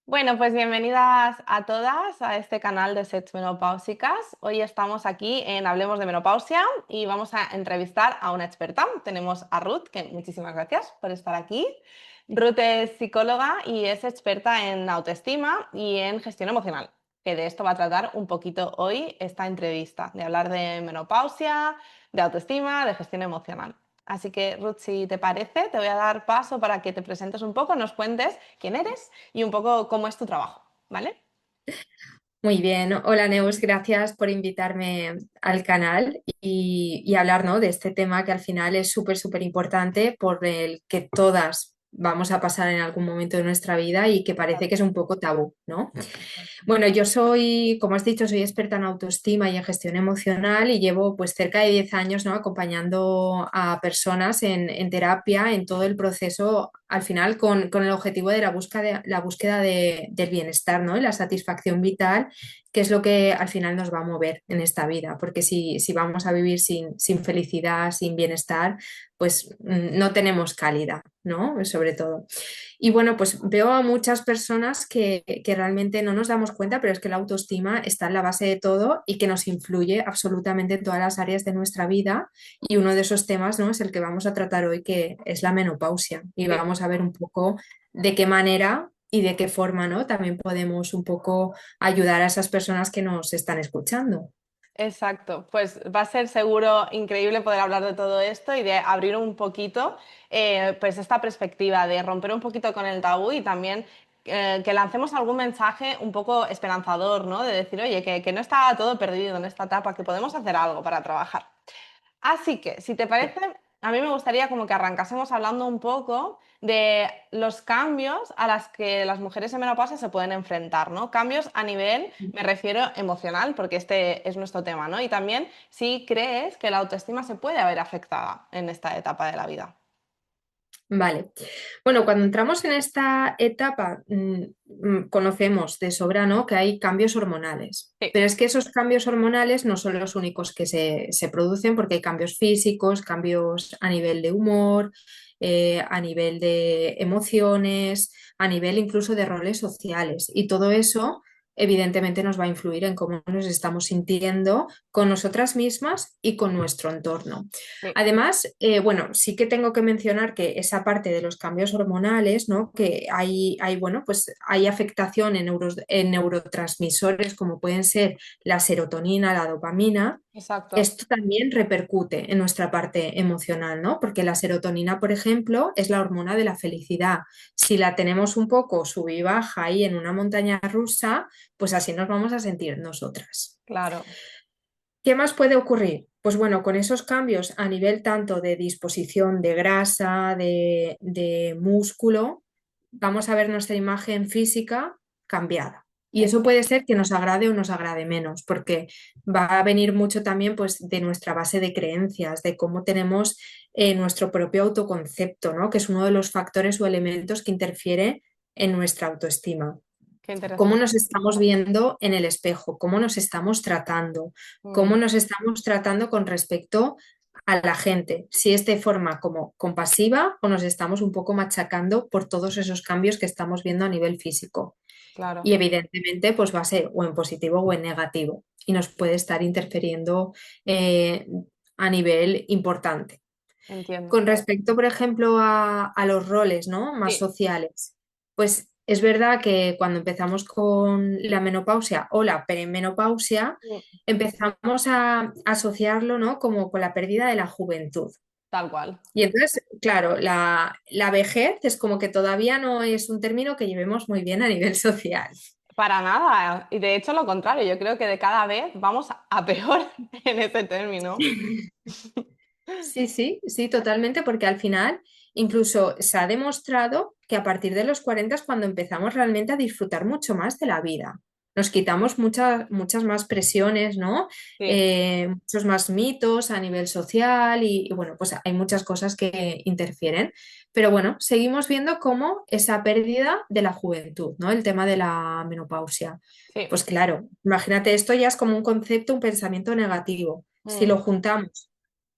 Bueno, pues bienvenidas a todas a este canal de Sets Menopáusicas. Hoy estamos aquí en Hablemos de Menopausia y vamos a entrevistar a una experta. Tenemos a Ruth, que muchísimas gracias por estar aquí. Ruth es psicóloga y es experta en autoestima y en gestión emocional, que de esto va a tratar un poquito hoy esta entrevista, de hablar de menopausia, de autoestima, de gestión emocional. Así que, Ruth, si te parece, te voy a dar paso para que te presentes un poco, nos cuentes quién eres y un poco cómo es tu trabajo, ¿vale? Muy bien, hola Neus, gracias por invitarme al canal y hablar, ¿no?, de este tema que al final es súper importante, por el que todas vamos a pasar en algún momento de nuestra vida y que parece que es un poco tabú, ¿no? Bueno, yo soy, como has dicho, soy experta en autoestima y en gestión emocional y llevo pues cerca de 10 años, ¿no?, acompañando a personas en terapia en todo el proceso, al final con el objetivo de la búsqueda del bienestar, ¿no?, y la satisfacción vital, que es lo que al final nos va a mover en esta vida, porque si vamos a vivir sin felicidad, sin bienestar, pues no tenemos calidad, ¿no? Sobre todo. Y bueno, pues veo a muchas personas que realmente no nos damos cuenta, pero es que la autoestima está en la base de todo y que nos influye absolutamente en todas las áreas de nuestra vida. Y uno de esos temas, ¿no?, es el que vamos a tratar hoy, que es la menopausia. Y Sí. vamos a ver un poco de qué manera y de qué forma, ¿no?, también podemos un poco ayudar a esas personas que nos están escuchando. Exacto, pues va a ser seguro increíble poder hablar de todo esto y de abrir un poquito pues esta perspectiva, de romper un poquito con el tabú y también que lancemos algún mensaje un poco esperanzador, ¿no? De decir, oye, que no está todo perdido en esta etapa, que podemos hacer algo para trabajar. Así que, si te parece, a mí me gustaría como que arrancásemos hablando un poco de los cambios a los que las mujeres en menopausia se pueden enfrentar, ¿no? Cambios a nivel, me refiero emocional, porque este es nuestro tema, ¿no? Y también si crees que la autoestima se puede haber afectada en esta etapa de la vida. Vale. Bueno, cuando entramos en esta etapa, conocemos de sobra, ¿no?, que hay cambios hormonales. Sí, Pero es que esos cambios hormonales no son los únicos que se producen, porque hay cambios físicos, cambios a nivel de humor, a nivel de emociones, a nivel incluso de roles sociales. Y todo eso, evidentemente, nos va a influir en cómo nos estamos sintiendo con nosotras mismas y con nuestro entorno. sí, Además, bueno, sí que tengo que mencionar que esa parte de los cambios hormonales, ¿no?, que bueno, pues hay afectación en neurotransmisores como pueden ser la serotonina, la dopamina. exacto. Esto también repercute en nuestra parte emocional, ¿no? Porque la serotonina, por ejemplo, es la hormona de la felicidad. Si la tenemos un poco sub y baja ahí en una montaña rusa, pues así nos vamos a sentir nosotras. Claro. ¿Qué más puede ocurrir? Pues bueno, con esos cambios a nivel tanto de disposición de grasa, de músculo, vamos a ver nuestra imagen física cambiada. Y eso puede ser que nos agrade o nos agrade menos, porque va a venir mucho también pues de nuestra base de creencias, de cómo tenemos nuestro propio autoconcepto, ¿no?, que es uno de los factores o elementos que interfiere en nuestra autoestima. Qué Cómo interesante. nos estamos viendo en el espejo, cómo nos estamos tratando, Mm, cómo nos estamos tratando con respecto a la gente, si es de forma como compasiva o nos estamos un poco machacando por todos esos cambios que estamos viendo a nivel físico. claro, Y evidentemente pues va a ser o en positivo o en negativo y nos puede estar interfiriendo eh, a nivel importante. entiendo. Con respecto, por ejemplo, a los roles, ¿no?, más Sí. sociales, pues es verdad que cuando empezamos con la menopausia o la perimenopausia, Mm, empezamos a asociarlo, ¿no?, como con la pérdida de la juventud. tal cual. Y entonces, claro, la vejez es como que todavía no es un término que llevemos muy bien a nivel social. Para nada. Y de hecho lo contrario, yo creo que de cada vez vamos a peor en ese término. Sí, sí, sí, totalmente, porque al final incluso se ha demostrado que a partir de los 40 es cuando empezamos realmente a disfrutar mucho más de la vida. Nos quitamos muchas más presiones, ¿no? Sí, Muchos más mitos a nivel social y, bueno, pues hay muchas cosas que interfieren. Pero bueno, seguimos viendo cómo esa pérdida de la juventud, ¿no? El tema de la menopausia. sí. Pues claro, imagínate, esto ya es como un concepto, un pensamiento negativo. Si Mm, lo juntamos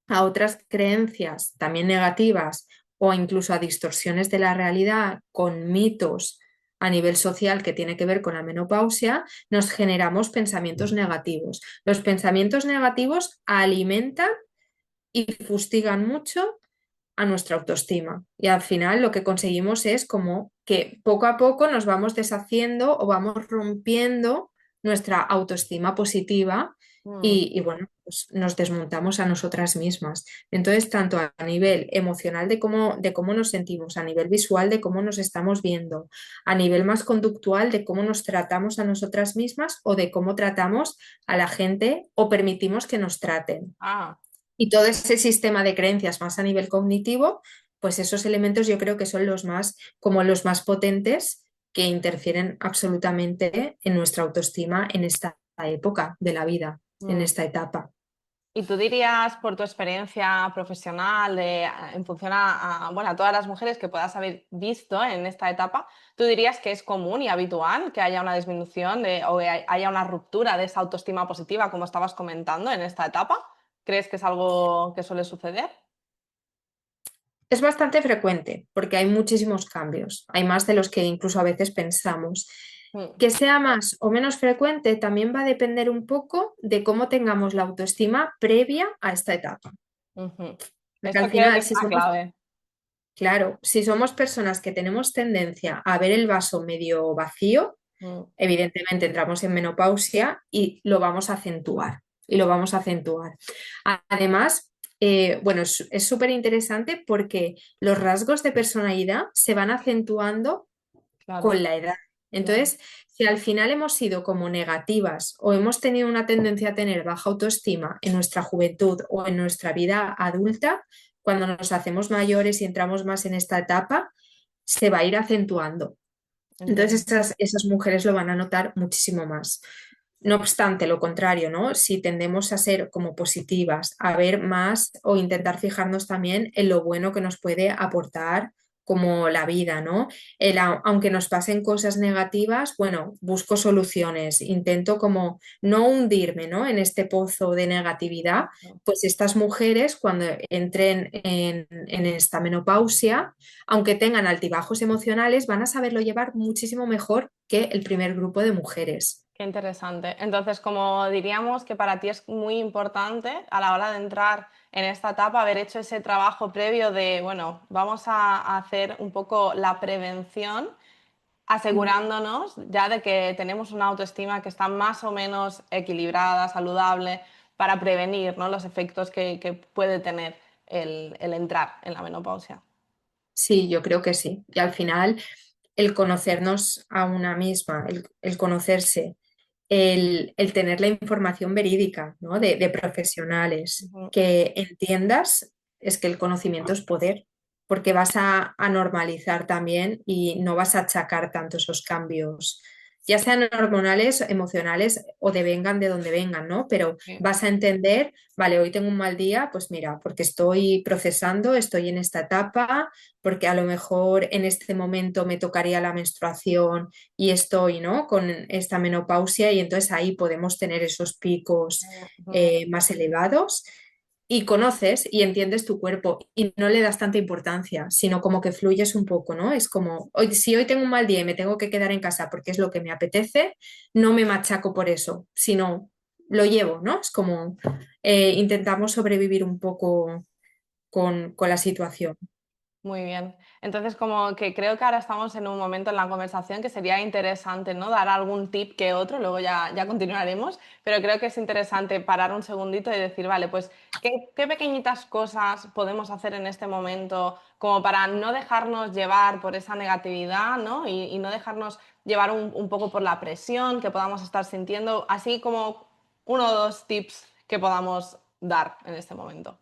a otras creencias también negativas o incluso a distorsiones de la realidad con mitos a nivel social que tiene que ver con la menopausia, nos generamos pensamientos negativos. Los pensamientos negativos alimentan y fustigan mucho a nuestra autoestima. Y al final lo que conseguimos es como que poco a poco nos vamos deshaciendo o vamos rompiendo nuestra autoestima positiva Mm. y bueno, pues nos desmontamos a nosotras mismas. Entonces, tanto a nivel emocional de cómo nos sentimos, a nivel visual de cómo nos estamos viendo, a nivel más conductual de cómo nos tratamos a nosotras mismas o de cómo tratamos a la gente o permitimos que nos traten. Ah. Y todo ese sistema de creencias más a nivel cognitivo, pues esos elementos yo creo que son los más, como los más potentes que interfieren absolutamente en nuestra autoestima en esta época de la vida, en Mm. esta etapa. ¿Y tú dirías, por tu experiencia profesional, en función bueno, a todas las mujeres que puedas haber visto en esta etapa, tú dirías que es común y habitual que haya una disminución o que haya una ruptura de esa autoestima positiva, como estabas comentando, en esta etapa? ¿Crees que es algo que suele suceder? Es bastante frecuente porque hay muchísimos cambios, hay más de los que incluso a veces pensamos. Mm. Que sea más o menos frecuente también va a depender un poco de cómo tengamos la autoestima previa a esta etapa. Ujú. Porque Esto al creo que final, es si una somos clave. Claro, si somos personas que tenemos tendencia a ver el vaso medio vacío, Mm. evidentemente entramos en menopausia y lo vamos a acentuar. Y lo vamos a acentuar. Además, bueno, es súper interesante porque los rasgos de personalidad se van acentuando Claro, con la edad. claro. Entonces, si al final hemos sido como negativas o hemos tenido una tendencia a tener baja autoestima en nuestra juventud o en nuestra vida adulta, cuando nos hacemos mayores y entramos más en esta etapa, se va a ir acentuando. Entonces, Entiendo. esas mujeres lo van a notar muchísimo más. No obstante, lo contrario, ¿no? Si tendemos a ser como positivas, a ver más o intentar fijarnos también en lo bueno que nos puede aportar como la vida, ¿no? Aunque nos pasen cosas negativas, bueno, busco soluciones, intento como no hundirme, ¿no? En este pozo de negatividad, pues estas mujeres cuando entren en esta menopausia, aunque tengan altibajos emocionales, van a saberlo llevar muchísimo mejor que el primer grupo de mujeres. Qué interesante. Entonces, como diríamos que para ti es muy importante a la hora de entrar en esta etapa haber hecho ese trabajo previo de, bueno, vamos a hacer un poco la prevención, asegurándonos ya de que tenemos una autoestima que está más o menos equilibrada, saludable, para prevenir, ¿no?, los efectos que puede tener el entrar en la menopausia. Sí, yo creo que sí. Y al final, el conocernos a una misma, el conocerse, el tener la información verídica, ¿no? De profesionales, Ujú. que entiendas, es que el conocimiento es poder, porque vas a normalizar también y no vas a achacar tanto esos cambios, ya sean hormonales, emocionales o vengan de donde vengan, ¿no? Pero Sí. vas a entender, vale, hoy tengo un mal día, pues mira, porque estoy procesando, estoy en esta etapa, porque a lo mejor en este momento me tocaría la menstruación y estoy, ¿no?, con esta menopausia y entonces ahí podemos tener esos picos Ujú. más elevados y conoces y entiendes tu cuerpo y no le das tanta importancia, sino como que fluyes un poco, ¿no? Es como, hoy, si hoy tengo un mal día y me tengo que quedar en casa porque es lo que me apetece, no me machaco por eso, sino lo llevo, ¿no? Es como intentamos sobrevivir un poco con la situación. Muy bien. Entonces, como que creo que ahora estamos en un momento en la conversación que sería interesante, ¿no?, dar algún tip que otro, luego ya continuaremos, pero creo que es interesante parar un segundito y decir, vale, pues, ¿qué pequeñitas cosas podemos hacer en este momento como para no dejarnos llevar por esa negatividad, ¿no?, y no dejarnos llevar un poco por la presión que podamos estar sintiendo, así como uno o dos tips que podamos dar en este momento?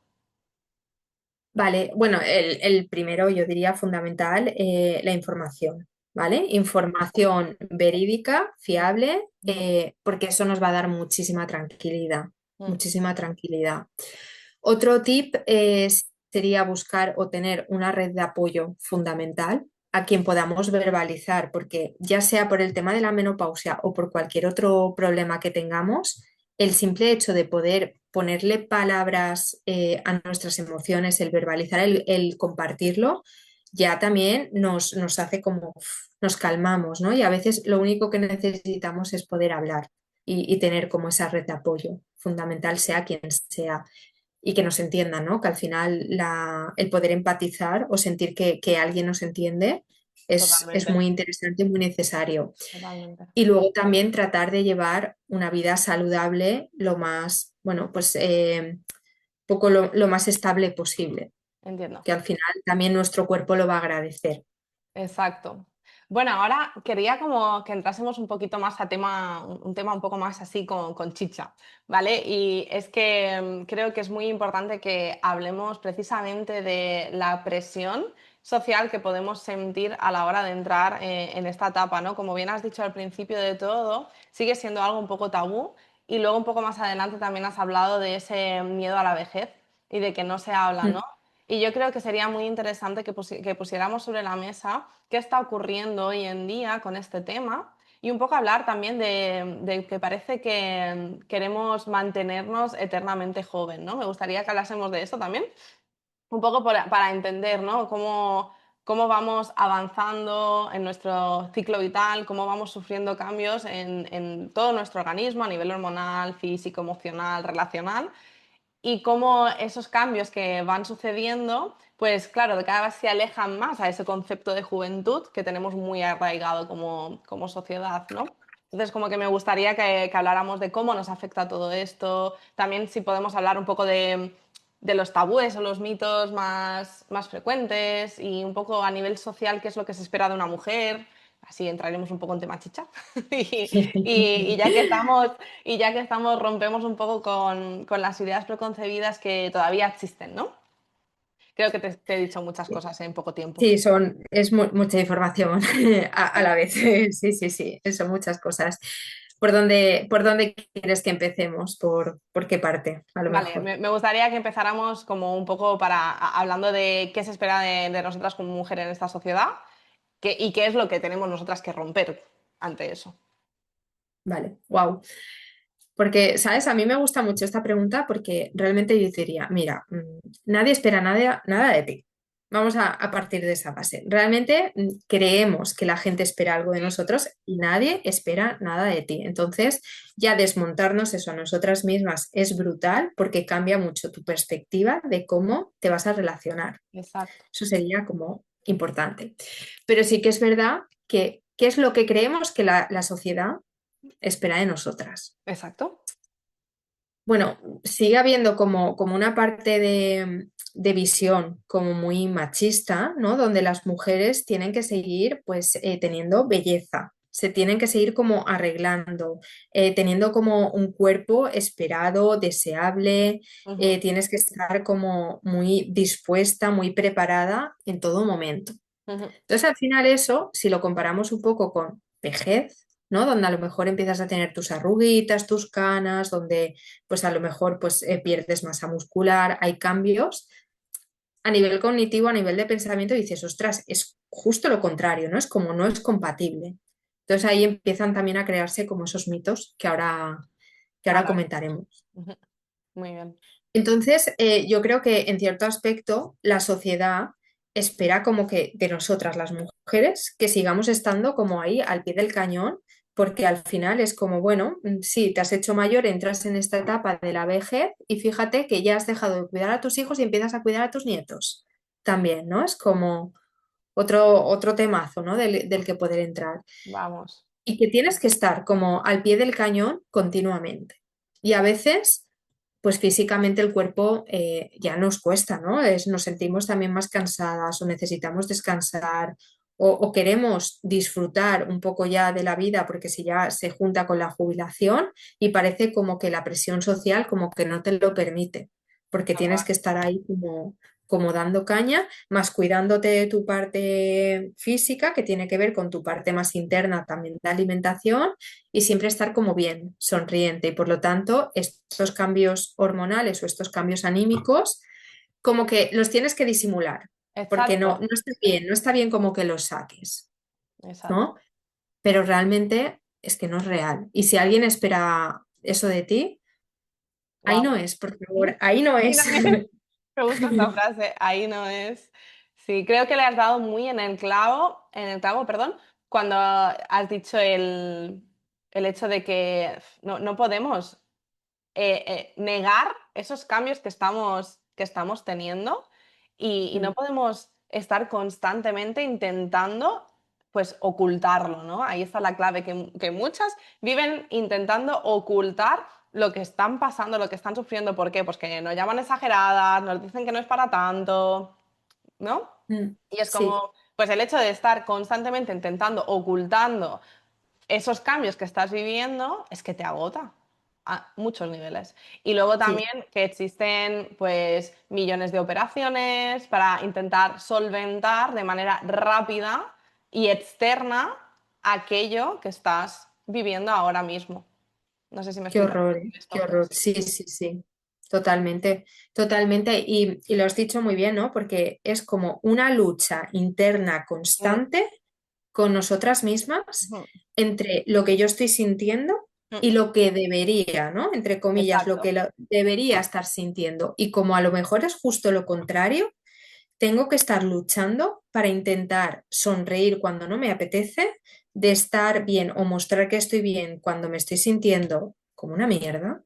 Vale, bueno, el primero yo diría fundamental, la información, ¿vale? Información verídica, fiable, Ujú. porque eso nos va a dar muchísima tranquilidad, Mm. muchísima tranquilidad. Otro tip sería buscar o tener una red de apoyo fundamental a quien podamos verbalizar, porque ya sea por el tema de la menopausia o por cualquier otro problema que tengamos, el simple hecho de poder ponerle palabras a nuestras emociones, el verbalizar, el compartirlo, ya también nos hace como, nos calmamos, ¿no? Y a veces lo único que necesitamos es poder hablar y tener como esa red de apoyo, fundamental sea quien sea, y que nos entiendan, ¿no? Que al final el poder empatizar o sentir que alguien nos entiende es Totalmente, muy interesante y muy necesario. totalmente. Y luego también tratar de llevar una vida saludable lo más, bueno, pues poco lo más estable posible, Entiendo. que al final también nuestro cuerpo lo va a agradecer. Exacto. Bueno, ahora quería como que entrásemos un poquito más a tema, un tema un poco más así con chicha, ¿vale? Y es que creo que es muy importante que hablemos precisamente de la presión social que podemos sentir a la hora de entrar en esta etapa, ¿no? Como bien has dicho al principio de todo, sigue siendo algo un poco tabú y luego un poco más adelante también has hablado de ese miedo a la vejez y de que no se habla, Mm. ¿no? Y yo creo que sería muy interesante que pusiéramos sobre la mesa qué está ocurriendo hoy en día con este tema y un poco hablar también de que parece que queremos mantenernos eternamente joven, ¿no? Me gustaría que hablásemos de esto también, un poco para entender, ¿no? Cómo vamos avanzando en nuestro ciclo vital, cómo vamos sufriendo cambios en todo nuestro organismo a nivel hormonal, físico, emocional, relacional y cómo esos cambios que van sucediendo, pues claro, de cada vez se alejan más a ese concepto de juventud que tenemos muy arraigado como sociedad, ¿no? Entonces, como que me gustaría que habláramos de cómo nos afecta todo esto, también si podemos hablar un poco de los tabúes o los mitos más frecuentes y un poco a nivel social qué es lo que se espera de una mujer. Así entraremos un poco en tema chicha. y, y ya que estamos, y ya que estamos, rompemos un poco con las ideas preconcebidas que todavía existen, ¿no? Creo que te he dicho muchas cosas en poco tiempo. Sí, es mucha información a la vez. Sí, sí, sí, son muchas cosas. ¿Por dónde quieres que empecemos? ¿Por qué parte? A lo Vale, mejor. me gustaría que empezáramos como un poco hablando de qué se espera de nosotras como mujeres en esta sociedad y qué es lo que tenemos nosotras que romper ante eso. Vale, wow. Porque, ¿sabes? A mí me gusta mucho esta pregunta porque realmente yo diría, mira, nadie espera nada de ti. Vamos a partir de esa base. Realmente creemos que la gente espera algo de nosotros y nadie espera nada de ti. Entonces, ya desmontarnos eso a nosotras mismas es brutal porque cambia mucho tu perspectiva de cómo te vas a relacionar. Exacto, Eso sería como importante. Pero sí que es verdad que, ¿qué es lo que creemos que la sociedad espera de nosotras? exacto. Bueno, sigue habiendo como una parte de visión como muy machista, ¿no? Donde las mujeres tienen que seguir pues teniendo belleza, se tienen que seguir como arreglando, teniendo como un cuerpo esperado, deseable, Ujú, tienes que estar como muy dispuesta, muy preparada en todo momento. ujú, Entonces, al final eso, si lo comparamos un poco con vejez, ¿no? Donde a lo mejor empiezas a tener tus arruguitas, tus canas, donde pues a lo mejor pues pierdes masa muscular, hay cambios. A nivel cognitivo, a nivel de pensamiento, dices, ostras, es justo lo contrario, ¿no? Es como no es compatible. Entonces ahí empiezan también a crearse como esos mitos que ahora ahora, comentaremos. ujú, muy bien. Entonces, yo creo que en cierto aspecto la sociedad espera como que de nosotras las mujeres que sigamos estando como ahí al pie del cañón, porque al final es como, bueno, sí, te has hecho mayor, entras en esta etapa de la vejez y fíjate que ya has dejado de cuidar a tus hijos y empiezas a cuidar a tus nietos también, ¿no? Es como otro temazo, ¿no? Del que poder entrar. Vamos. Y que tienes que estar como al pie del cañón continuamente. Y a veces pues físicamente el cuerpo ya nos cuesta, ¿no? Nos sentimos también más cansadas o necesitamos descansar o queremos disfrutar un poco ya de la vida porque si ya se junta con la jubilación y parece como que la presión social como que no te lo permite, porque Tal tienes cual. que estar ahí como dando caña, más cuidándote de tu parte física, que tiene que ver con tu parte más interna también de alimentación y siempre estar como bien, sonriente. Y por lo tanto, estos cambios hormonales o estos cambios anímicos, como que los tienes que disimular, porque no, Exacto, no está bien, no está bien como que los saques, exacto. ¿no? Pero realmente es que no es real. Y si alguien espera eso de ti, ahí Wow. no es, por favor, ahí no Ahí es. no es. Me gusta esta frase, ahí no es. Sí, creo que le has dado muy en el clavo, perdón, cuando has dicho el hecho de que no podemos negar esos cambios que estamos teniendo y no Mm, podemos estar constantemente intentando pues ocultarlo, ¿no? Ahí está la clave, que muchas viven intentando ocultar lo que están pasando, lo que están sufriendo. ¿Por qué? Pues que nos llaman exageradas, nos dicen que no es para tanto, ¿no? mm. Y es Sí, como, pues el hecho de estar constantemente intentando, ocultando esos cambios que estás viviendo, es que te agota a muchos niveles. Y luego sí, también que existen pues millones de operaciones para intentar solventar de manera rápida y externa aquello que estás viviendo ahora mismo. No sé si me qué explico horror, con qué esto. horror. Sí, sí, sí, totalmente, totalmente. Y lo has dicho muy bien, ¿no? Porque es como una lucha interna Mm, constante con nosotras mismas ujú, entre lo que yo estoy sintiendo mm, y lo que debería, ¿no? Entre comillas, lo exacto. que debería estar sintiendo. Y como a lo mejor es justo lo contrario, tengo que estar luchando para intentar sonreír cuando no me apetece, de estar bien o mostrar que estoy bien cuando me estoy sintiendo como una mierda.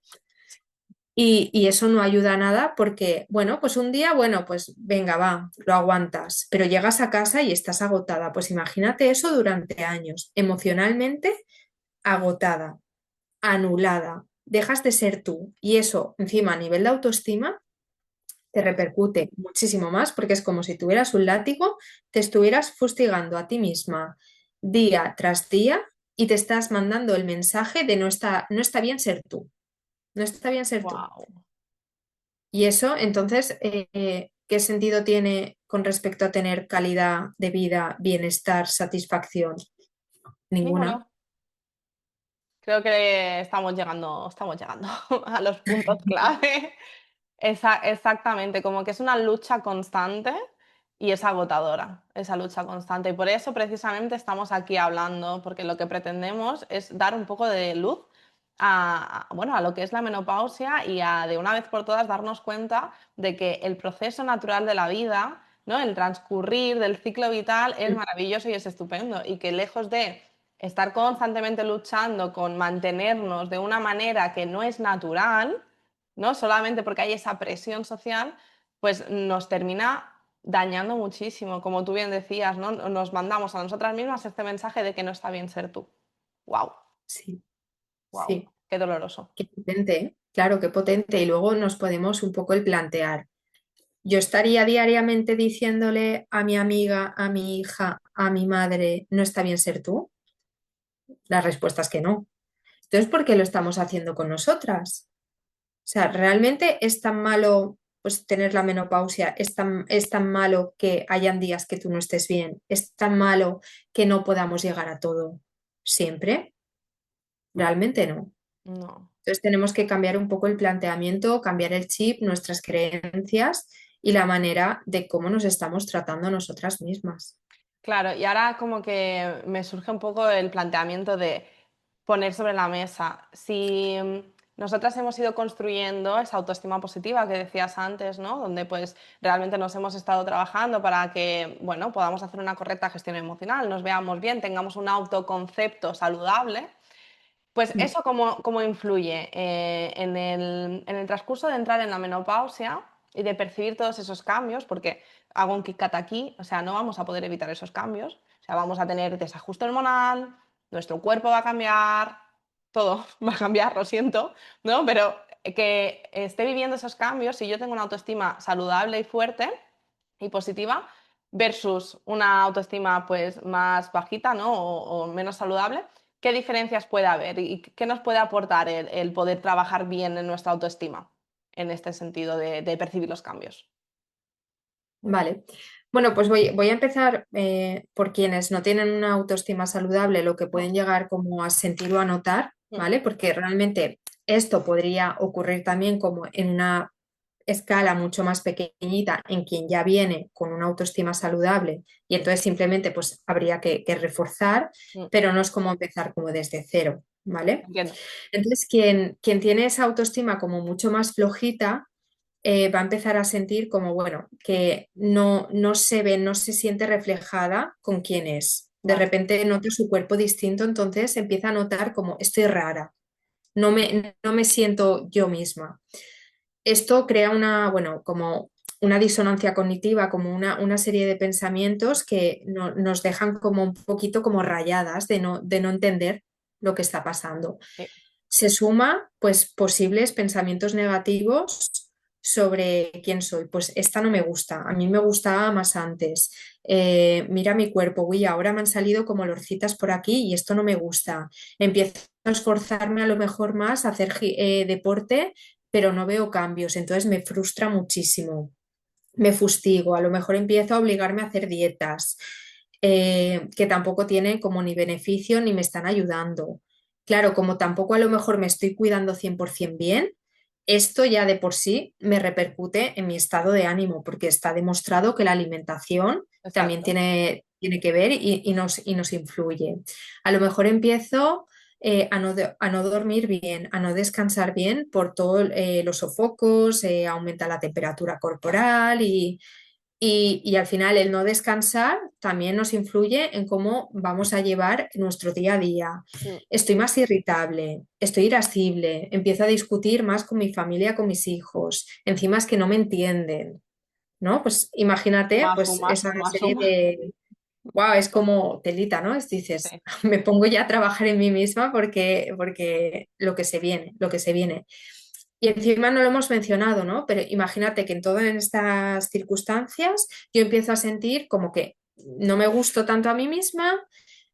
Y eso no ayuda a nada porque, bueno, pues un día, bueno, pues venga, va, lo aguantas, pero llegas a casa y estás agotada. Pues imagínate eso durante años, emocionalmente agotada, anulada, dejas de ser tú. Y eso, encima, a nivel de autoestima, te repercute muchísimo más porque es como si tuvieras un látigo, te estuvieras fustigando a ti misma día tras día y te estás mandando el mensaje de no está bien ser tú, no está bien ser tú. Wow. Y eso, entonces, ¿qué sentido tiene con respecto a tener calidad de vida, bienestar, satisfacción? Ninguna. Ninguno. Creo que estamos llegando a los puntos clave. Exactamente, como que es una lucha constante y es agotadora esa lucha constante. Y por eso precisamente estamos aquí hablando, porque lo que pretendemos es dar un poco de luz bueno, a lo que es la menopausia y a de una vez por todas darnos cuenta de que el proceso natural de la vida, ¿no? El transcurrir del ciclo vital es maravilloso y es estupendo y que lejos de estar constantemente luchando con mantenernos de una manera que no es natural, ¿no? Solamente porque hay esa presión social, pues nos termina dañando muchísimo. Como tú bien decías, ¿no? Nos mandamos a nosotras mismas este mensaje de que no está bien ser tú. Wow, Sí, wow, sí. qué doloroso. Qué potente, ¿eh? Claro, qué potente. Y luego nos podemos un poco el plantear. Yo estaría diariamente diciéndole a mi amiga, a mi hija, a mi madre, no está bien ser tú. La respuesta es que no. Entonces, ¿por qué lo estamos haciendo con nosotras? O sea, ¿realmente es tan malo pues tener la menopausia? Es tan malo que hayan días que tú no estés bien? ¿Es tan malo que no podamos llegar a todo siempre? Realmente no. No. Entonces tenemos que cambiar un poco el planteamiento, cambiar el chip, nuestras creencias y la manera de cómo nos estamos tratando a nosotras mismas. Claro, y ahora como que me surge un poco el planteamiento de poner sobre la mesa si nosotras hemos ido construyendo esa autoestima positiva que decías antes, ¿no? Donde pues realmente nos hemos estado trabajando para que, bueno, podamos hacer una correcta gestión emocional, nos veamos bien, tengamos un autoconcepto saludable. Pues Mm, eso cómo influye en el transcurso de entrar en la menopausia y de percibir todos esos cambios, porque hago un kick-cut aquí, o sea, no vamos a poder evitar esos cambios, o sea, vamos a tener desajuste hormonal, nuestro cuerpo va a cambiar, todo va a cambiar, lo siento, ¿no? Pero que esté viviendo esos cambios, si yo tengo una autoestima saludable y fuerte y positiva, versus una autoestima pues más bajita, ¿no? O menos saludable, ¿qué diferencias puede haber y qué nos puede aportar el poder trabajar bien en nuestra autoestima en este sentido de percibir los cambios? vale. Bueno, pues voy a empezar por quienes no tienen una autoestima saludable, lo que Mm, pueden llegar como a sentir o a notar, mm, ¿vale? Porque realmente esto podría ocurrir también como en una escala mucho más pequeñita en quien ya viene con una autoestima saludable y entonces simplemente pues habría que reforzar, mm. pero no es como empezar como desde cero, ¿vale? Entiendo. Entonces quien tiene esa autoestima como mucho más flojita, va a empezar a sentir como, bueno, que no se ve, no se siente reflejada con quién es. De Vale. repente nota su cuerpo distinto, entonces empieza a notar como estoy rara, no me siento yo misma. Esto crea una, bueno, como una disonancia cognitiva, como una serie de pensamientos que nos dejan como un poquito como rayadas de no entender lo que está pasando. Sí, Se suma, pues, posibles pensamientos negativos sobre quién soy. Pues esta no me gusta, a mí me gustaba más antes. Mira mi cuerpo, uy, ahora me han salido como lorcitas por aquí y esto no me gusta. Empiezo a esforzarme a lo mejor más a hacer deporte, pero no veo cambios, entonces me frustra muchísimo. Me fustigo, a lo mejor empiezo a obligarme a hacer dietas que tampoco tienen como ni beneficio ni me están ayudando. Claro, como tampoco a lo mejor me estoy cuidando 100% bien, esto ya de por sí me repercute en mi estado de ánimo, porque está demostrado que la alimentación también exacto. tiene que ver y nos influye. A lo mejor empiezo a no dormir bien, a no descansar bien por todos los sofocos, aumenta la temperatura corporal y al final el no descansar también nos influye en cómo vamos a llevar nuestro día a día. Mm. Estoy más irritable, estoy irascible, empiezo a discutir más con mi familia, con mis hijos. Encima es que no me entienden, ¿no? Pues imagínate, Suma, pues suma, esa suma, serie suma. de... Wow, es como telita, ¿no? Dices, Sí, me pongo ya a trabajar en mí misma porque lo que se viene, lo que se viene. Y encima no lo hemos mencionado, ¿no? Pero imagínate que en todas estas circunstancias yo empiezo a sentir como que no me gusto tanto a mí misma,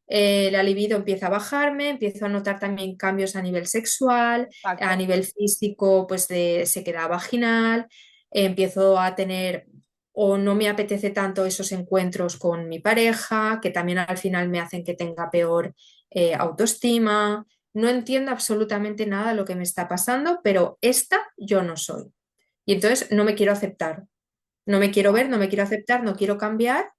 la libido empieza a bajarme, empiezo a notar también cambios a nivel sexual, a exacto. nivel físico, pues de sequedad vaginal, empiezo a tener o no me apetece tanto esos encuentros con mi pareja, que también al final me hacen que tenga peor autoestima. No entiendo absolutamente nada de lo que me está pasando, pero esta yo no soy. Y entonces no me quiero aceptar. No me quiero ver, no me quiero aceptar, no quiero cambiar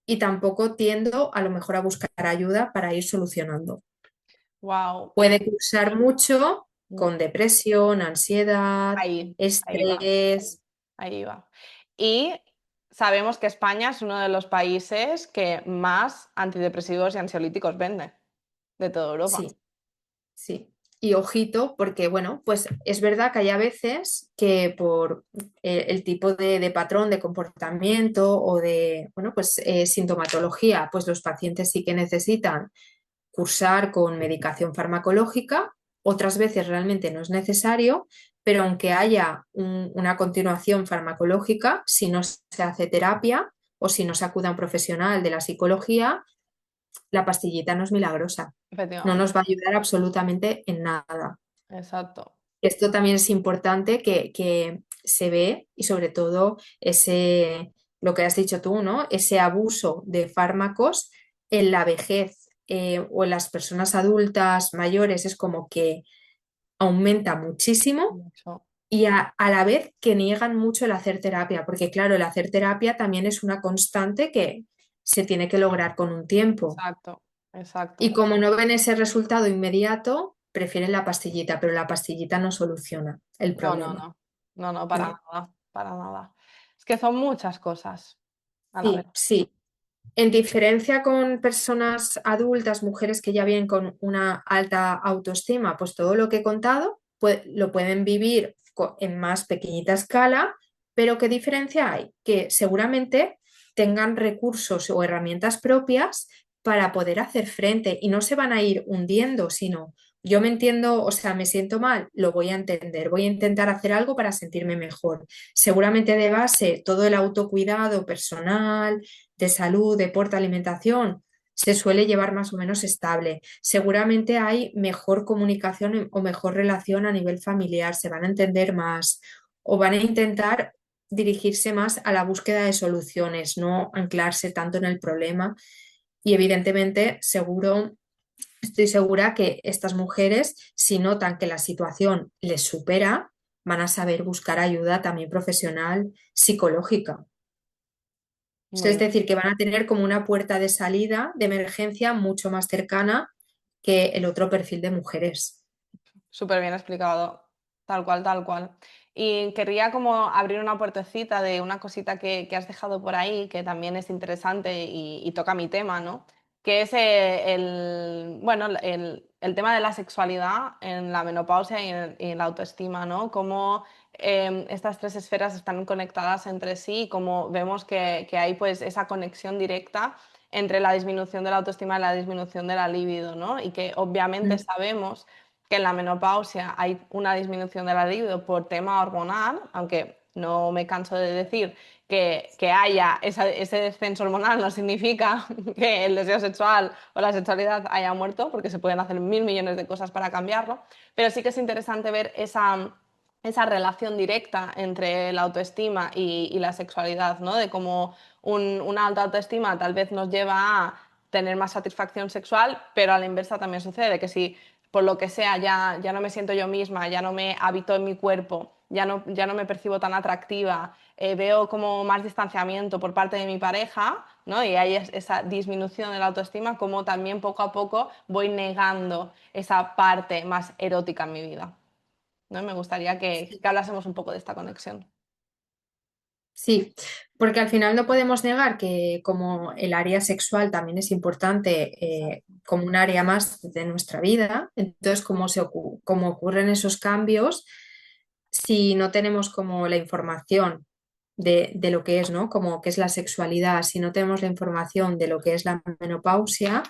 y tampoco tiendo a lo mejor a buscar ayuda para ir solucionando. Wow. Puede cursar mucho Mm, con depresión, ansiedad, ahí va, estrés. ahí va. Y sabemos que España es uno de los países que más antidepresivos y ansiolíticos vende de toda Europa. Sí, sí. Y ojito, porque bueno, pues es verdad que hay a veces que por el tipo de patrón de comportamiento o de, bueno, pues sintomatología, pues los pacientes sí que necesitan cursar con medicación farmacológica, otras veces realmente no es necesario, pero aunque haya una continuación farmacológica, si no se hace terapia o si no se acude a un profesional de la psicología, la pastillita no es milagrosa, no Efectivamente, nos va a ayudar absolutamente en nada. exacto. Esto también es importante que se ve y sobre todo lo que has dicho tú, ¿no? Ese abuso de fármacos en la vejez o en las personas adultas mayores es como que aumenta muchísimo Mucho. y a la vez que niegan mucho el hacer terapia, porque claro, el hacer terapia también es una constante que se tiene que lograr con un tiempo. Exacto, Y exacto. como no ven ese resultado inmediato, prefieren la pastillita, pero la pastillita no soluciona el No, no, problema. no. No, no, para ¿Vale? nada, para nada. Es que son muchas cosas a la vez. Sí, sí. En diferencia con personas adultas, mujeres que ya vienen con una alta autoestima, pues todo lo que he contado lo pueden vivir en más pequeñita escala, pero ¿qué diferencia hay? Que seguramente tengan recursos o herramientas propias para poder hacer frente y no se van a ir hundiendo, sino yo me entiendo, o sea, me siento mal, lo voy a entender, voy a intentar hacer algo para sentirme mejor. Seguramente de base todo el autocuidado personal de salud, deporte, alimentación, se suele llevar más o menos estable. Seguramente hay mejor comunicación o mejor relación a nivel familiar, se van a entender más o van a intentar dirigirse más a la búsqueda de soluciones, no anclarse tanto en el problema. Y evidentemente, estoy segura que estas mujeres, si notan que la situación les supera, van a saber buscar ayuda también profesional, psicológica. Muy Es bien. decir, que van a tener como una puerta de salida de emergencia mucho más cercana que el otro perfil de mujeres. Súper bien explicado. Tal cual, tal cual. Y querría como abrir una puertecita de una cosita que has dejado por ahí, que también es interesante y toca mi tema, ¿no? Que es bueno, el tema de la sexualidad en la menopausia y en la autoestima, ¿no? Cómo estas tres esferas están conectadas entre sí y cómo vemos que hay pues esa conexión directa entre la disminución de la autoestima y la disminución de la libido, ¿no? Y que obviamente Mm. sabemos que en la menopausia hay una disminución de la libido por tema hormonal, aunque no me canso de decir que haya ese descenso hormonal no significa que el deseo sexual o la sexualidad haya muerto, porque se pueden hacer mil millones de cosas para cambiarlo, pero sí que es interesante ver esa relación directa entre la autoestima y la sexualidad, ¿no? De cómo una alta autoestima tal vez nos lleva a tener más satisfacción sexual, pero a la inversa también sucede, que si por lo que sea ya no me siento yo misma, ya no me habito en mi cuerpo, ya no me percibo tan atractiva, veo como más distanciamiento por parte de mi pareja, ¿no? Y hay esa disminución de la autoestima, como también poco a poco voy negando esa parte más erótica en mi vida, ¿no? Me gustaría que hablásemos un poco de esta conexión. Sí, porque al final no podemos negar que como el área sexual también es importante como un área más de nuestra vida, entonces cómo ocurren esos cambios, si no tenemos como la información de lo que es, ¿no? Como que es la sexualidad, si no tenemos la información de lo que es la menopausia,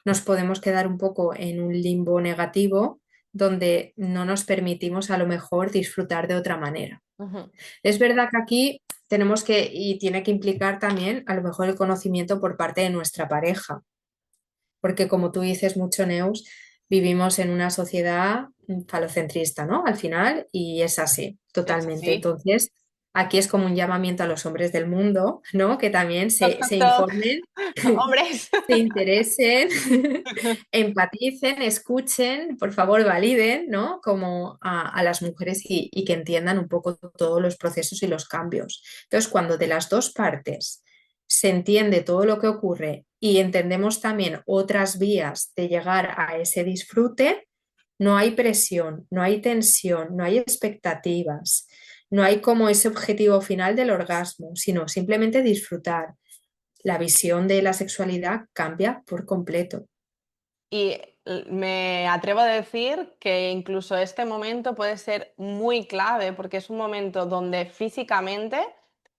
nos podemos quedar un poco en un limbo negativo donde no nos permitimos a lo mejor disfrutar de otra manera. Ujú. Es verdad que aquí tenemos que, y tiene que implicar también a lo mejor el conocimiento por parte de nuestra pareja, porque como tú dices mucho, Neus, vivimos en una sociedad falocentrista, ¿no? Al final, y es así, Es totalmente. así. Entonces, aquí es como un llamamiento a los hombres del mundo, ¿no? Que también Toc, se toc, toc. informen, Hombres. se interesen, empaticen, escuchen, por favor, validen, ¿no? Como a las mujeres y que entiendan un poco todos los procesos y los cambios. Entonces, cuando de las dos partes se entiende todo lo que ocurre y entendemos también otras vías de llegar a ese disfrute, no hay presión, no hay tensión, no hay expectativas, no hay como ese objetivo final del orgasmo, sino simplemente disfrutar. La visión de la sexualidad cambia por completo. Y me atrevo a decir que incluso este momento puede ser muy clave porque es un momento donde físicamente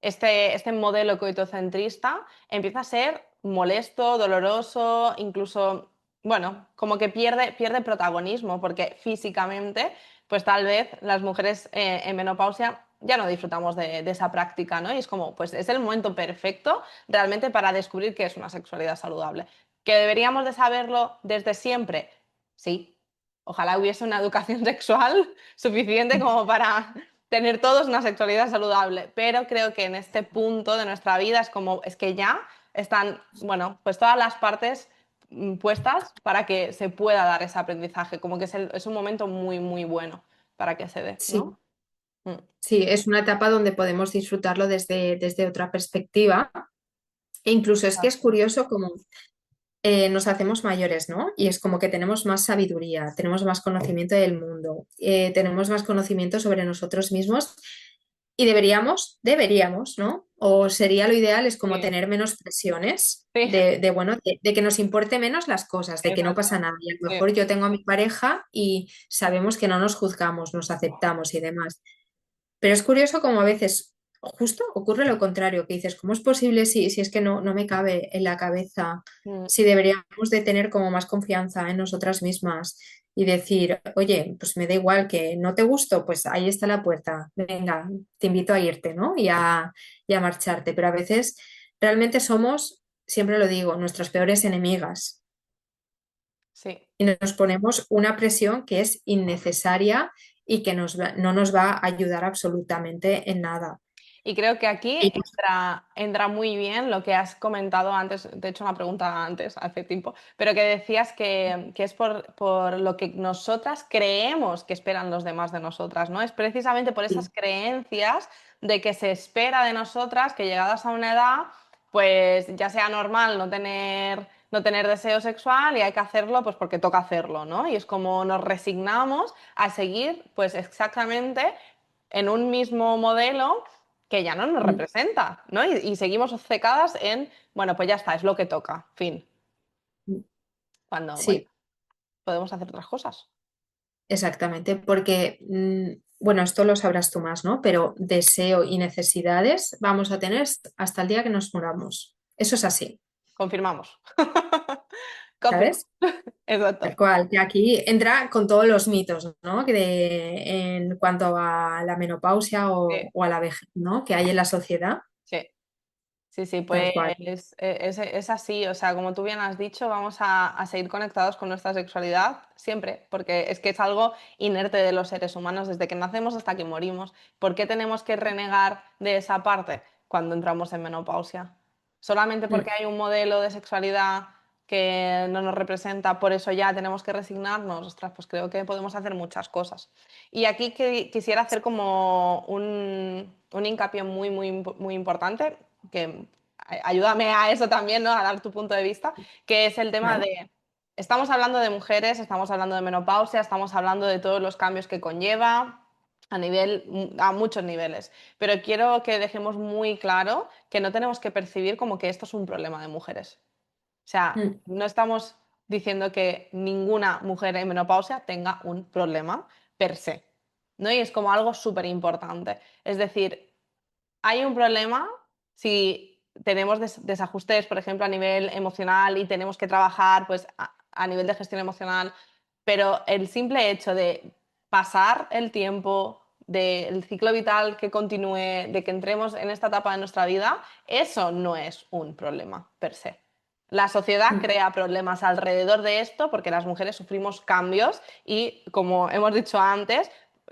este modelo coitocentrista empieza a ser molesto, doloroso, incluso, bueno, como que pierde protagonismo porque físicamente, pues tal vez las mujeres en menopausia ya no disfrutamos de esa práctica, ¿no? Y es como, pues es el momento perfecto realmente para descubrir qué es una sexualidad saludable. ¿Que deberíamos de saberlo desde siempre? Sí. Ojalá hubiese una educación sexual suficiente como para tener todos una sexualidad saludable, pero creo que en este punto de nuestra vida es como, es que ya están, bueno, pues todas las partes puestas para que se pueda dar ese aprendizaje, como que es un momento muy, muy bueno para que se dé, Sí, ¿no? Mm, sí, es una etapa donde podemos disfrutarlo desde otra perspectiva. E incluso es que es exacto. curioso como nos hacemos mayores, ¿no? Y es como que tenemos más sabiduría, tenemos más conocimiento del mundo, tenemos más conocimiento sobre nosotros mismos y deberíamos, ¿no? O sería lo ideal es como Sí, tener menos presiones sí, bueno, de que nos importe menos las cosas, de que no pasa exacto. nada. Y a lo Sí. mejor yo tengo a mi pareja y sabemos que no nos juzgamos, nos aceptamos y demás. Pero es curioso como a veces justo ocurre lo contrario, que dices, ¿cómo es posible si es que no me cabe en la cabeza, Mm. si deberíamos de tener como más confianza en nosotras mismas y decir, oye, pues me da igual que no te gusto, pues ahí está la puerta, venga, te invito a irte, ¿no? Y a marcharte. Pero a veces realmente somos, siempre lo digo, nuestras peores enemigas Sí. y nos ponemos una presión que es innecesaria y que no nos va a ayudar absolutamente en nada. Y creo que aquí Y entra muy bien lo que has comentado antes, de hecho una pregunta antes, hace tiempo, pero que decías que es por lo que nosotras creemos que esperan los demás de nosotras, ¿no? Es precisamente por esas sí, creencias de que se espera de nosotras que llegadas a una edad, pues ya sea normal no tener deseo sexual y hay que hacerlo pues porque toca hacerlo, ¿no? Y es como nos resignamos a seguir pues exactamente en un mismo modelo que ya no nos Mm, representa, ¿no? Y seguimos obcecadas en, bueno, pues ya está, es lo que toca, fin. mm. Cuando, bueno, Sí, podemos hacer otras cosas. exactamente, porque, bueno, esto lo sabrás tú más, ¿no? Pero deseo y necesidades vamos a tener hasta el día que nos muramos. Eso es así, Confirmamos. Confirmamos. ¿sabes? Exacto. Tal cual, que aquí entra con todos los mitos, ¿no? En cuanto a la menopausia Sí, o a la vejez, ¿no? Que hay en la sociedad, sí. Sí, sí, tal pues cual. es así, o sea, como tú bien has dicho, vamos a seguir conectados con nuestra sexualidad siempre, porque es que es algo inerte de los seres humanos desde que nacemos hasta que morimos. ¿Por qué tenemos que renegar de esa parte cuando entramos en menopausia? Solamente Mm, porque hay un modelo de sexualidad que no nos representa, por eso ya tenemos que resignarnos. Ostras, pues creo que podemos hacer muchas cosas. Y aquí quisiera hacer como un hincapié muy importante, que ayúdame a eso también, ¿no? A dar tu punto de vista, que es el tema claro. de, estamos hablando de mujeres, estamos hablando de menopausia, estamos hablando de todos los cambios que conlleva a muchos niveles, pero quiero que dejemos muy claro que no tenemos que percibir como que esto es un problema de mujeres. O sea, Mm, no estamos diciendo que ninguna mujer en menopausia tenga un problema per se, ¿no? Y es como algo súper importante. Es decir, hay un problema si tenemos desajustes, por ejemplo, a nivel emocional y tenemos que trabajar pues, a nivel de gestión emocional, pero el simple hecho de pasar el tiempo, del ciclo vital que continúe, de que entremos en esta etapa de nuestra vida, eso no es un problema per se. La sociedad mm. crea problemas alrededor de esto porque las mujeres sufrimos cambios y, como hemos dicho antes,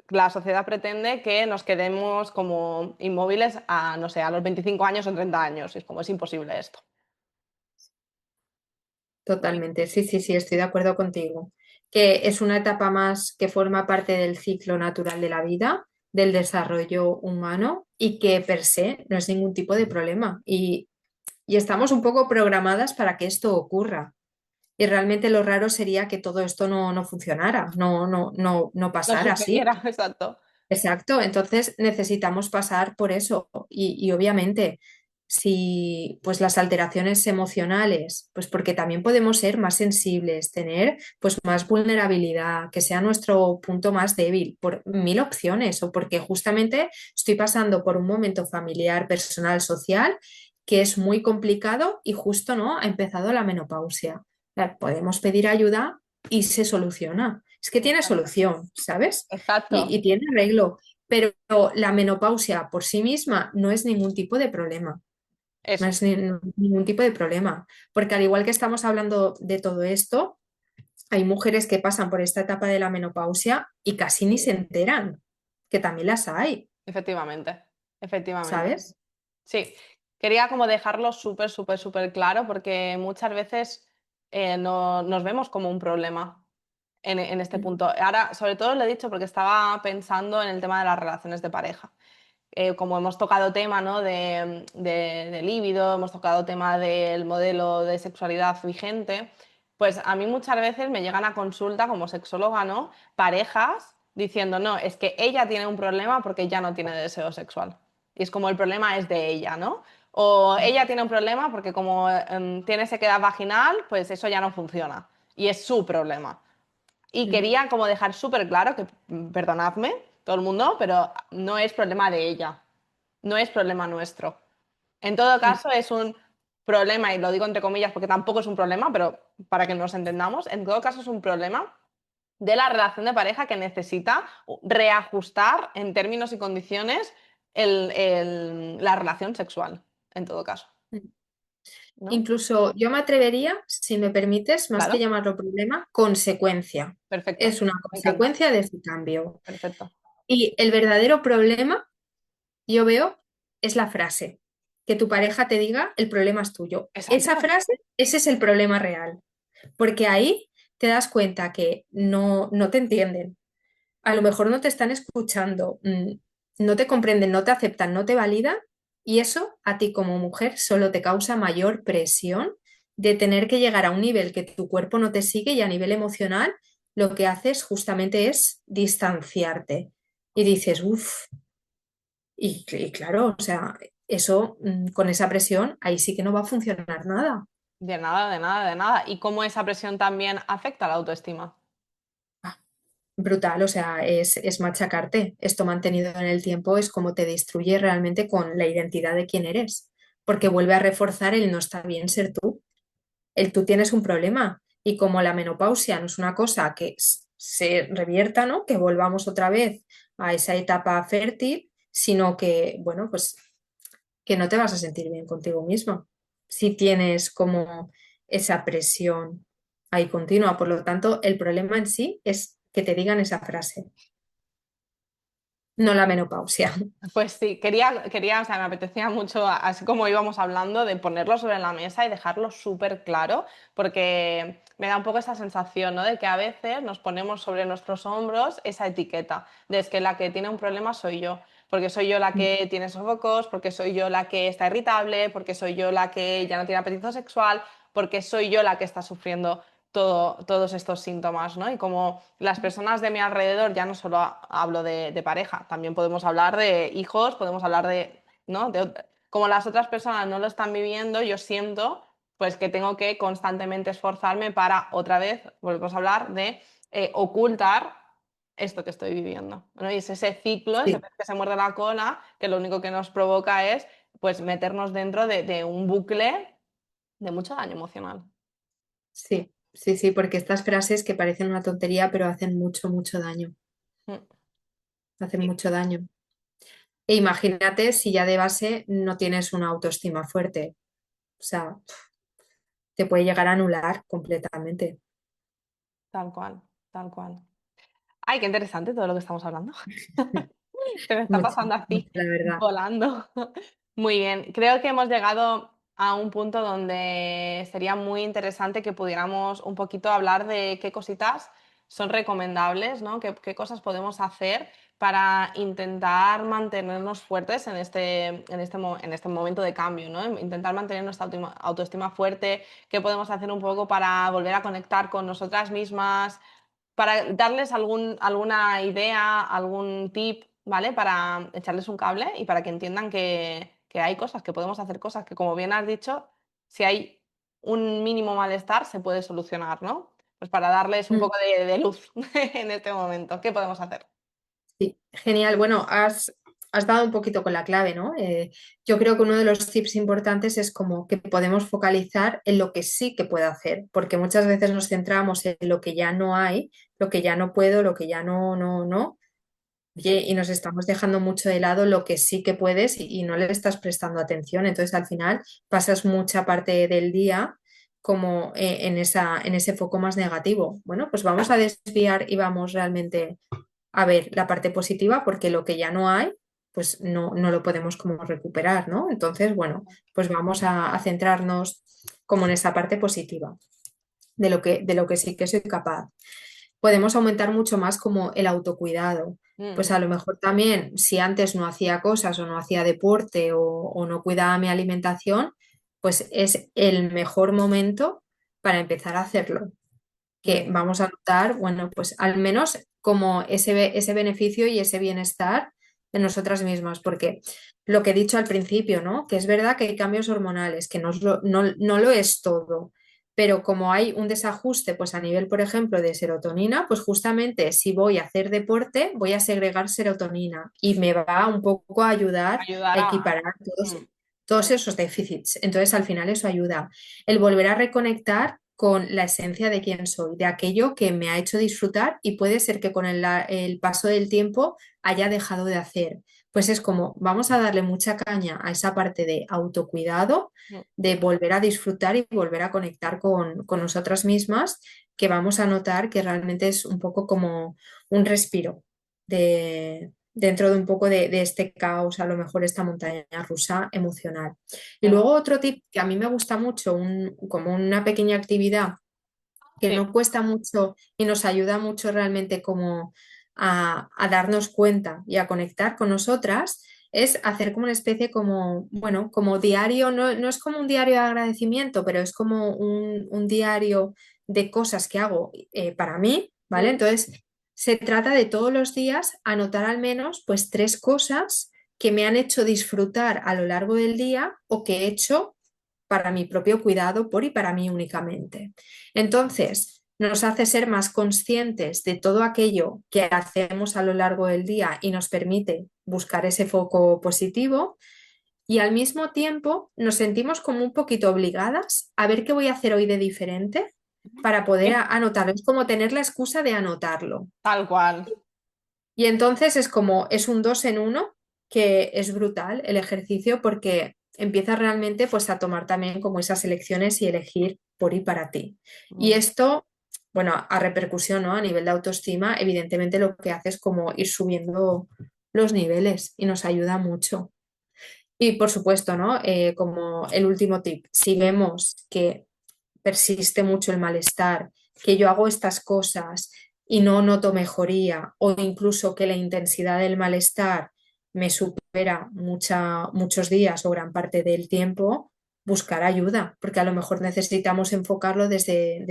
la sociedad pretende que nos quedemos como inmóviles a, no sé, a los 25 años o 30 años. Y es como, es imposible esto. Totalmente, sí, sí, sí, estoy de acuerdo contigo. Que es una etapa más que forma parte del ciclo natural de la vida, del desarrollo humano y que per se no es ningún tipo de problema. Y estamos un poco programadas para que esto ocurra. Y realmente lo raro sería que todo esto no funcionara, no No pasara así. sucediera, exacto. Exacto, entonces necesitamos pasar por eso y obviamente si pues las alteraciones emocionales, pues porque también podemos ser más sensibles, tener pues más vulnerabilidad, que sea nuestro punto más débil por mil opciones o porque justamente estoy pasando por un momento familiar, personal, social que es muy complicado y justo no ha empezado la menopausia. Podemos pedir ayuda y se soluciona. Es que tiene Exacto. solución, ¿sabes? Exacto. Y tiene arreglo, pero la menopausia por sí misma no es ningún tipo de problema, no Eso. es ningún tipo de problema, porque al igual que estamos hablando de todo esto, hay mujeres que pasan por esta etapa de la menopausia y casi ni se enteran, que también las hay, Efectivamente. Efectivamente. ¿sabes? Sí. Quería como dejarlo súper claro porque muchas veces nos vemos como un problema en este Mm, punto. Ahora, sobre todo lo he dicho porque estaba pensando en el tema de las relaciones de pareja. Como hemos tocado tema, ¿no? de líbido, hemos tocado tema del modelo de sexualidad vigente, pues a mí muchas veces me llegan a consulta como sexóloga, ¿no? Parejas diciendo, no, es que ella tiene un problema porque ya no tiene deseo sexual. Y es como el problema es de ella, ¿no? O mm, ella tiene un problema porque como tiene sequedad vaginal, pues eso ya no funciona. Y es su problema. Y mm, quería como dejar súper claro que, perdonadme, todo el mundo, pero no es problema de ella, no es problema nuestro. En todo mm, caso, es un problema, y lo digo entre comillas porque tampoco es un problema, pero para que nos entendamos, en todo caso es un problema de la relación de pareja que necesita reajustar en términos y condiciones la relación sexual, en todo caso, mm. ¿no? Incluso yo me atrevería, si me permites, más que Claro, llamarlo problema, consecuencia. perfecto, Es una me encanta, consecuencia de ese cambio. perfecto. Y el verdadero problema yo veo es la frase, que tu pareja te diga el problema es tuyo. Esa Exacto, frase, ese es el problema real, porque ahí te das cuenta que no te entienden, a lo mejor no te están escuchando, no te comprenden, no te aceptan, no te validan y eso a ti como mujer solo te causa mayor presión de tener que llegar a un nivel que tu cuerpo no te sigue y a nivel emocional lo que haces justamente es distanciarte y dices, uff. Y claro, o sea, eso con esa presión, ahí sí que no va a funcionar nada. De nada, de nada, de nada. ¿Y cómo esa presión también afecta a la autoestima? Ah, brutal, o sea, es machacarte. Esto mantenido en el tiempo es como te destruye realmente con la identidad de quién eres, porque vuelve a reforzar el no está bien ser tú. El tú tienes un problema y como la menopausia no es una cosa que se revierta, ¿no? Que volvamos otra vez a esa etapa fértil, sino que, bueno, pues que no te vas a sentir bien contigo mismo si tienes como esa presión ahí continua. Por lo tanto, el problema en sí es que te digan esa frase, no la menopausia. Pues sí, o sea, me apetecía mucho, así como íbamos hablando, de ponerlo sobre la mesa y dejarlo súper claro, porque me da un poco esa sensación, ¿no? De que a veces nos ponemos sobre nuestros hombros esa etiqueta, de es que la que tiene un problema soy yo, porque soy yo la que tiene sofocos, porque soy yo la que está irritable, porque soy yo la que ya no tiene apetito sexual, porque soy yo la que está sufriendo todos estos síntomas, ¿no? Y como las personas de mi alrededor, ya no solo hablo de pareja, también podemos hablar de hijos, podemos hablar de, ¿no? Como las otras personas no lo están viviendo, yo siento pues que tengo que constantemente esforzarme para otra vez, volvemos a hablar de ocultar esto que estoy viviendo, ¿no? Y es ese ciclo, ese Sí, pez que se muerde la cola, que lo único que nos provoca es pues meternos dentro de un bucle de mucho daño emocional. sí, sí, sí, porque estas frases que parecen una tontería, pero hacen mucho, mucho daño, Mm. hacen mucho daño. E imagínate si ya de base no tienes una autoestima fuerte, o sea, te puede llegar a anular completamente. Tal cual, tal cual. Ay, qué interesante todo lo que estamos hablando. Se me está Mucho, pasando mucho, así, la verdad. volando. Muy bien, creo que hemos llegado a un punto donde sería muy interesante que pudiéramos un poquito hablar de qué cositas son recomendables, ¿no? Qué cosas podemos hacer para intentar mantenernos fuertes en este momento de cambio, ¿no? Intentar mantener nuestra autoestima fuerte, qué podemos hacer un poco para volver a conectar con nosotras mismas, para darles alguna idea, algún tip, ¿vale? Para echarles un cable y para que entiendan que hay cosas, que podemos hacer cosas que, como bien has dicho, si hay un mínimo malestar, se puede solucionar, ¿no? Pues para darles un Mm. poco de luz en este momento, ¿qué podemos hacer? Sí, genial. Bueno, has dado un poquito con la clave, ¿no? Yo creo que uno de los tips importantes es como que podemos focalizar en lo que sí que puedo hacer, porque muchas veces nos centramos en lo que ya no hay, lo que ya no puedo, lo que ya no. Oye, y nos estamos dejando mucho de lado lo que sí que puedes y no le estás prestando atención. Entonces, al final, pasas mucha parte del día como en ese foco más negativo. Bueno, pues vamos a desviar y vamos realmente a ver la parte positiva porque lo que ya no hay, pues no lo podemos como recuperar, ¿no? Entonces, bueno, pues vamos a centrarnos como en esa parte positiva de lo que sí que soy capaz. Podemos aumentar mucho más como el autocuidado. Pues Mm, a lo mejor también, si antes no hacía cosas o no hacía deporte o no cuidaba mi alimentación, pues es el mejor momento para empezar a hacerlo, muy que bien. vamos a notar, bueno, pues al menos como ese beneficio y ese bienestar de nosotras mismas, porque lo que he dicho al principio, ¿no? Que es verdad que hay cambios hormonales, que no lo es todo, pero como hay un desajuste, pues a nivel, por ejemplo, de serotonina, pues justamente si voy a hacer deporte, voy a segregar serotonina y me va un poco a ayudar Ayudar a a... equiparar Mm, todos esos déficits. Entonces, al final eso ayuda. El volver a reconectar con la esencia de quién soy, de aquello que me ha hecho disfrutar y puede ser que con el paso del tiempo haya dejado de hacer. Pues es como, vamos a darle mucha caña a esa parte de autocuidado, mm. de volver a disfrutar y volver a conectar con nosotras mismas, que vamos a notar que realmente es un poco como un respiro dentro de un poco de este caos, a lo mejor esta montaña rusa emocional. Y Qué guay. luego otro tip que a mí me gusta mucho, como una pequeña actividad que Sí, no cuesta mucho y nos ayuda mucho realmente como a darnos cuenta y a conectar con nosotras, es hacer como una especie como, bueno, como diario, no es como un diario de agradecimiento, pero es como un diario de cosas que hago para mí, ¿vale? mm, Entonces, se trata de todos los días anotar al menos pues tres cosas que me han hecho disfrutar a lo largo del día o que he hecho para mi propio cuidado por y para mí únicamente. Entonces, nos hace ser más conscientes de todo aquello que hacemos a lo largo del día y nos permite buscar ese foco positivo y al mismo tiempo nos sentimos como un poquito obligadas a ver qué voy a hacer hoy de diferente para poder anotarlo. Es como tener la excusa de anotarlo. Tal cual. Y entonces es como, es un dos en uno que es brutal el ejercicio porque empiezas realmente pues a tomar también como esas elecciones y elegir por y para ti. Y Mm, esto, bueno, a repercusión, ¿no? A nivel de autoestima, evidentemente lo que hace es como ir subiendo los niveles y nos ayuda mucho. Y por supuesto, ¿no? Como el último tip, si vemos que persiste mucho el malestar, que yo hago estas cosas y no noto mejoría o incluso que la intensidad del malestar me supera muchos días o gran parte del tiempo, buscar ayuda, porque a lo mejor necesitamos enfocarlo desde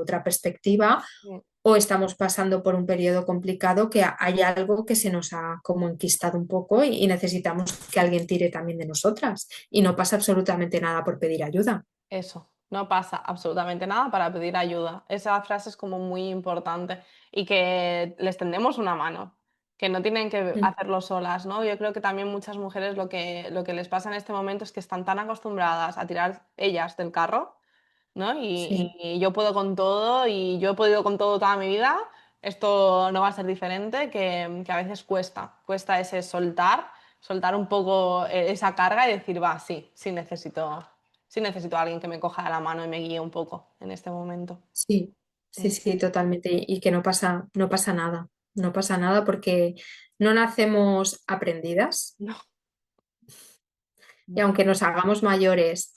otra perspectiva mm. o estamos pasando por un periodo complicado que hay algo que se nos ha como enquistado un poco y necesitamos que alguien tire también de nosotras y no pasa absolutamente nada por pedir ayuda. Eso, no pasa absolutamente nada para pedir ayuda. Esa frase es como muy importante y que les tendemos una mano, que no tienen que Mm. hacerlo solas, ¿no? Yo creo que también muchas mujeres lo que les pasa en este momento es que están tan acostumbradas a tirar ellas del carro, ¿no? Sí, Y yo puedo con todo y yo he podido con todo toda mi vida, esto no va a ser diferente, que a veces cuesta ese soltar un poco esa carga y decir, va, sí necesito a alguien que me coja de la mano y me guíe un poco en este momento. sí, sí, Mm. sí, totalmente. Y que no pasa nada, no pasa nada porque no nacemos aprendidas No, y no, aunque nos hagamos mayores,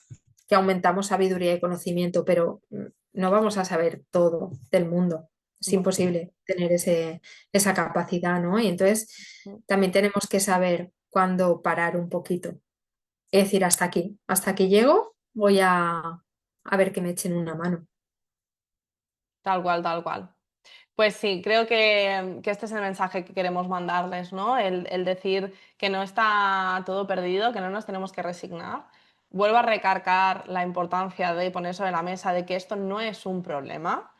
que aumentamos sabiduría y conocimiento, pero no vamos a saber todo del mundo. Es no. imposible tener esa capacidad, ¿no? Y entonces Mm. también tenemos que saber cuándo parar un poquito. Es decir, hasta aquí llego, voy a ver que me echen una mano. Tal cual, tal cual. Pues sí, creo que este es el mensaje que queremos mandarles, ¿no? El decir que no está todo perdido, que no nos tenemos que resignar. Vuelvo a recargar la importancia de poner sobre la mesa de que esto no es un problema.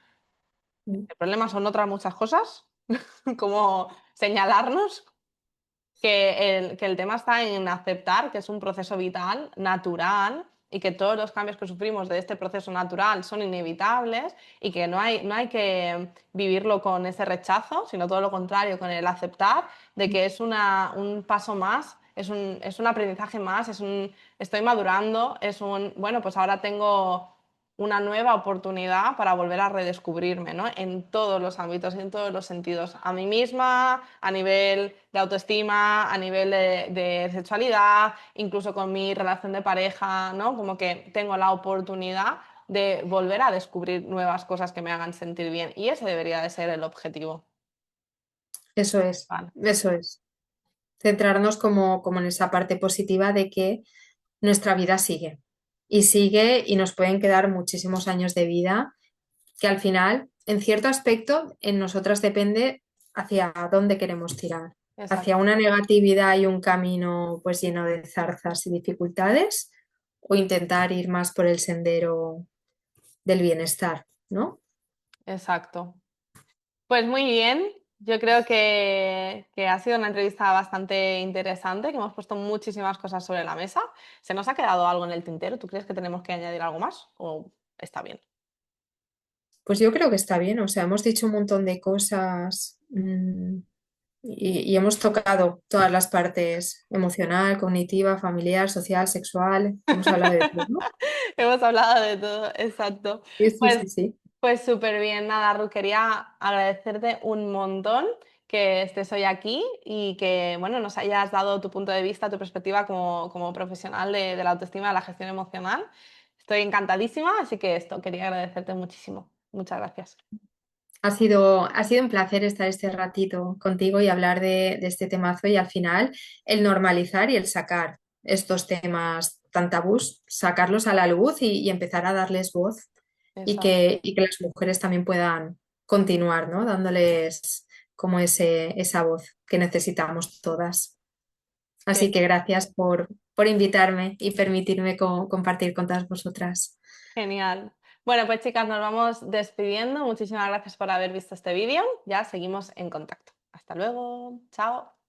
Mm. El problema son otras muchas cosas, como señalarnos que el tema está en aceptar que es un proceso vital, natural, y que todos los cambios que sufrimos de este proceso natural son inevitables y que no hay que vivirlo con ese rechazo, sino todo lo contrario, con el aceptar de que es un paso más, es un aprendizaje más, estoy madurando, bueno, pues ahora tengo una nueva oportunidad para volver a redescubrirme, ¿no? En todos los ámbitos, en todos los sentidos. A mí misma, a nivel de autoestima, a nivel de sexualidad, incluso con mi relación de pareja, ¿no? Como que tengo la oportunidad de volver a descubrir nuevas cosas que me hagan sentir bien. Y ese debería de ser el objetivo. Eso es, Vale. eso es. Centrarnos como en esa parte positiva de que nuestra vida sigue y sigue y nos pueden quedar muchísimos años de vida que al final, en cierto aspecto, en nosotras depende hacia dónde queremos tirar, hacia Exacto. una negatividad y un camino pues lleno de zarzas y dificultades o intentar ir más por el sendero del bienestar, ¿no? Exacto. Pues muy bien, yo creo que ha sido una entrevista bastante interesante, que hemos puesto muchísimas cosas sobre la mesa. ¿Se nos ha quedado algo en el tintero? ¿Tú crees que tenemos que añadir algo más o está bien? Pues yo creo que está bien, o sea, hemos dicho un montón de cosas y hemos tocado todas las partes emocional, cognitiva, familiar, social, sexual, hemos hablado de todo, ¿no? Hemos hablado de todo, exacto. Sí, sí, Pues, sí, sí. pues súper bien, nada, Ru, quería agradecerte un montón que estés hoy aquí y que, bueno, nos hayas dado tu punto de vista, tu perspectiva como profesional de la autoestima, de la gestión emocional. Estoy encantadísima, así que esto, quería agradecerte muchísimo. Muchas gracias. Ha sido un placer estar este ratito contigo y hablar de este temazo y al final el normalizar y el sacar estos temas tan tabús, sacarlos a la luz y empezar a darles voz Exacto. y que las mujeres también puedan continuar, ¿no? Dándoles como esa voz que necesitamos todas. Así que gracias por invitarme y permitirme compartir con todas vosotras. Genial. Bueno, pues chicas, nos vamos despidiendo. Muchísimas gracias por haber visto este vídeo. Ya seguimos en contacto. Hasta luego. Chao.